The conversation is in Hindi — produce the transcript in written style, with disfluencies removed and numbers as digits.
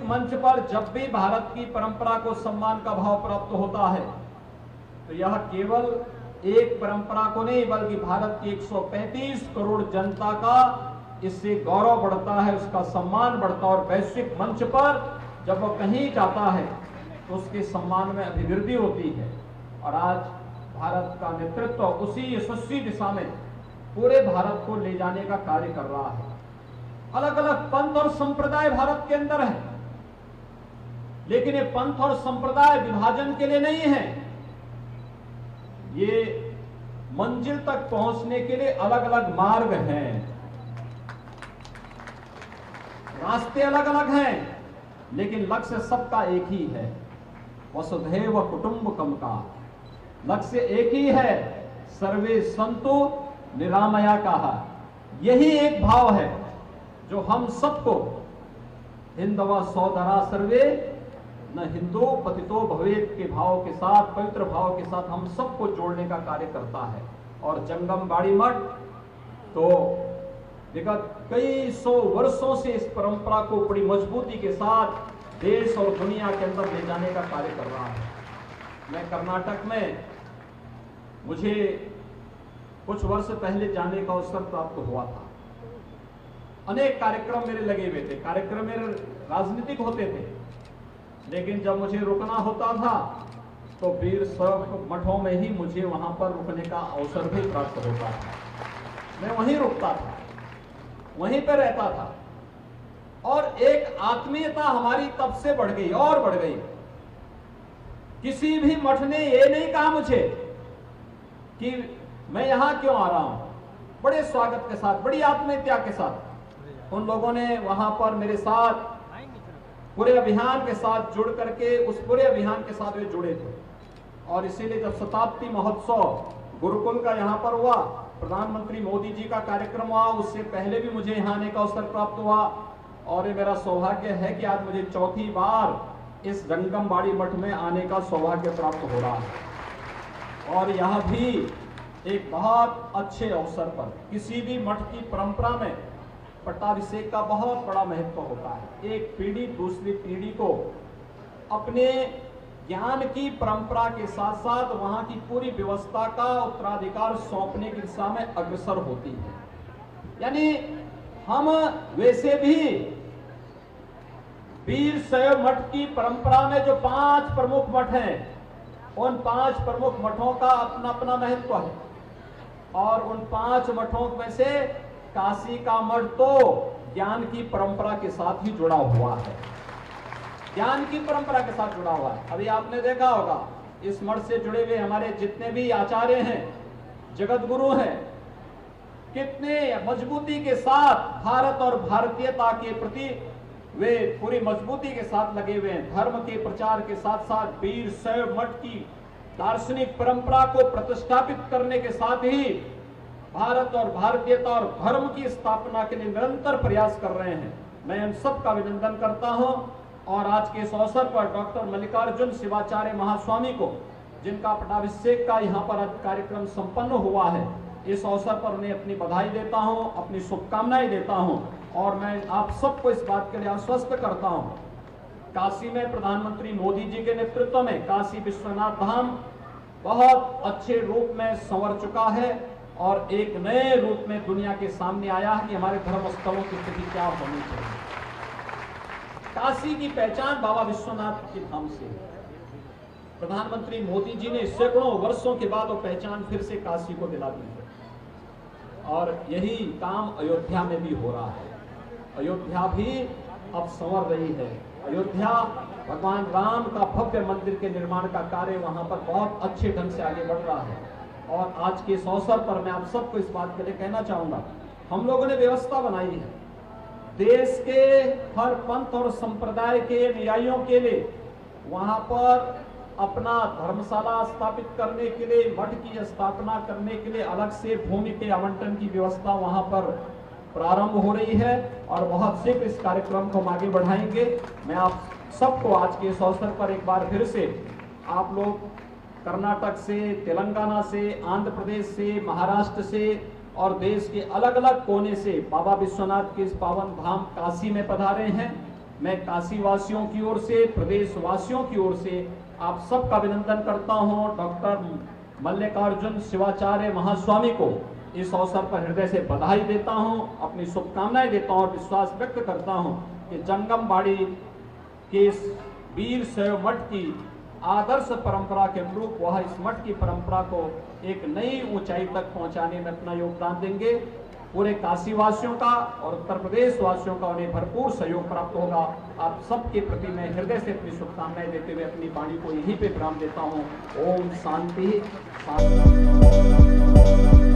मंच पर जब भी भारत की परंपरा को सम्मान का भाव प्राप्त होता है तो यह केवल एक परंपरा को नहीं बल्कि भारत की 135 करोड़ जनता का इससे गौरव बढ़ता है, उसका सम्मान बढ़ता है और वैश्विक मंच पर जब वह कहीं जाता है तो उसके सम्मान में अभिवृद्धि होती है। और आज भारत का नेतृत्व उसी यशस्वी दिशा में पूरे भारत को ले जाने का कार्य कर रहा है। अलग अलग पंथ और संप्रदाय भारत के अंदर है, लेकिन ये पंथ और संप्रदाय विभाजन के लिए नहीं है, ये मंजिल तक पहुंचने के लिए अलग अलग मार्ग हैं, रास्ते अलग अलग हैं, लेकिन लक्ष्य सबका एक ही है, वसुधैव कुटुंबकम का लक्ष्य एक ही है, सर्वे संतु निरामया का। यही एक भाव है जो हम सबको हिंदवा सौदरा सर्वे न हिंदू पतितो भवेत के भाव के साथ, पवित्र भाव के साथ हम सबको जोड़ने का कार्य करता है। और जंगम बाड़ी मठ तो विगत कई सौ वर्षों से इस परंपरा को बड़ी मजबूती के साथ देश और दुनिया के अंदर ले जाने का कार्य कर रहा है। मैं कर्नाटक में मुझे कुछ वर्ष पहले जाने का अवसर प्राप्त हुआ था। अनेक कार्यक्रम मेरे लगे हुए थे, कार्यक्रम मेरे राजनीतिक होते थे, लेकिन जब मुझे रुकना होता था तो वीर शैव मठों में ही मुझे वहां पर रुकने का अवसर भी प्राप्त होता था। मैं वहीं रुकता था, वहीं पर रहता था और एक आत्मीयता हमारी तब से बढ़ गई और बढ़ गई। किसी भी मठ ने ये नहीं कहा मुझे कि मैं यहां क्यों आ रहा हूं, बड़े स्वागत के साथ, बड़ी आत्मीयता के साथ उन लोगों ने वहां पर मेरे साथ पूरे अभियान के साथ जुड़ करके उस पूरे अभियान के साथ वे जुड़े थे। और इसीलिए जब शताब्दी महोत्सव गुरुकुल का यहाँ पर हुआ, प्रधानमंत्री मोदी जी का कार्यक्रम हुआ, उससे पहले भी मुझे यहाँ आने का अवसर प्राप्त हुआ। और ये मेरा सौभाग्य है कि आज मुझे चौथी बार इस जंगम बाड़ी मठ में आने का सौभाग्य प्राप्त हो रहा है। और यह भी एक बहुत अच्छे अवसर पर, किसी भी मठ की परंपरा में पट्टाभिषेक का बहुत बड़ा महत्व होता है। एक पीढ़ी दूसरी पीढ़ी को अपने ज्ञान की परंपरा के साथ साथ वहां की पूरी व्यवस्था का उत्तराधिकार सौंपने की दिशा में अग्रसर होती है। यानी हम वैसे भी वीर शैव मठ की परंपरा में जो 5 प्रमुख मठ हैं, उन 5 प्रमुख मठों का अपना अपना महत्व है। और उन 5 मठों में से काशी का मठ तो ज्ञान की परंपरा के साथ ही जुड़ा हुआ है, ज्ञान की परंपरा के साथ जुड़ा हुआ है। अभी आपने देखा होगा इस मठ से जुड़े हुए हमारे जितने भी आचार्य हैं, जगत गुरु हैं, कितने मजबूती के साथ भारत और भारतीयता के प्रति वे पूरी मजबूती के साथ लगे हुए हैं। धर्म के प्रचार के साथ साथ वीर शैव मठ की दार्शनिक परंपरा को प्रतिष्ठापित करने के साथ ही भारत और भारतीयता और धर्म की स्थापना के लिए निरंतर प्रयास कर रहे हैं। मैं इन सब का अभिनंदन करता हूं। और आज के इस अवसर पर डॉक्टर मल्लिकार्जुन शिवाचार्य महास्वामी को, जिनका पट्टाभिषेक का यहाँ पर कार्यक्रम संपन्न हुआ है, इस अवसर पर उन्हें अपनी बधाई देता हूं, अपनी शुभकामनाएं देता हूं। और मैं आप सबको इस बात के लिए आश्वस्त करता हूं, काशी में प्रधानमंत्री मोदी जी के नेतृत्व में काशी विश्वनाथ धाम बहुत अच्छे रूप में संवर चुका है और एक नए रूप में दुनिया के सामने आया है कि हमारे धर्म स्थलों की स्थिति क्या होनी चाहिए। काशी की पहचान बाबा विश्वनाथ के धाम से, प्रधानमंत्री मोदी जी ने सैकड़ों वर्षों के बाद वो पहचान फिर से काशी को दिला दी है। और यही काम अयोध्या में भी हो रहा है। अयोध्या भी अब संवर रही है। अयोध्या भगवान राम का भव्य मंदिर के निर्माण का कार्य वहां पर बहुत अच्छे ढंग से आगे बढ़ रहा है। और आज के इस अवसर पर मैं आप सबको इस बात के लिए कहना चाहूंगा, हम लोगों ने व्यवस्था बनाई है देश के हर पंथ और संप्रदाय के अनुयायियों के लिए वहां पर अपना धर्मशाला स्थापित करने के लिए, मठ की स्थापना करने के लिए अलग से भूमि के आवंटन की व्यवस्था वहां पर प्रारंभ हो रही है और बहुत शीघ्र इस कार्यक्रम को हम आगे बढ़ाएंगे। मैं आप सबको आज के इस अवसर पर एक बार फिर से, आप लोग कर्नाटक से, तेलंगाना से, आंध्र प्रदेश से, महाराष्ट्र से और देश के अलग अलग कोने से बाबा विश्वनाथ के इस पावन धाम काशी में पधारे हैं। मैं काशी वासियों की ओर से, प्रदेश वासियों की ओर से आप सबका अभिनंदन करता हूं। डॉक्टर मल्लिकार्जुन शिवाचार्य महास्वामी को इस अवसर पर हृदय से बधाई देता हूं, अपनी शुभकामनाएं देता हूं और विश्वास व्यक्त करता हूं कि जंगमबाड़ी के इस वीर शैव मठ की आदर्श परंपरा के अनुरूप वह इस मठ की परंपरा को एक नई ऊंचाई तक पहुंचाने में अपना योगदान देंगे। पूरे काशी वासियों का और उत्तर प्रदेश वासियों का उन्हें भरपूर सहयोग प्राप्त होगा। आप सबके प्रति मैं हृदय से अपनी शुभकामनाएं देते हुए अपनी वाणी को यहीं पे विराम देता हूं। ओम शांति शांति।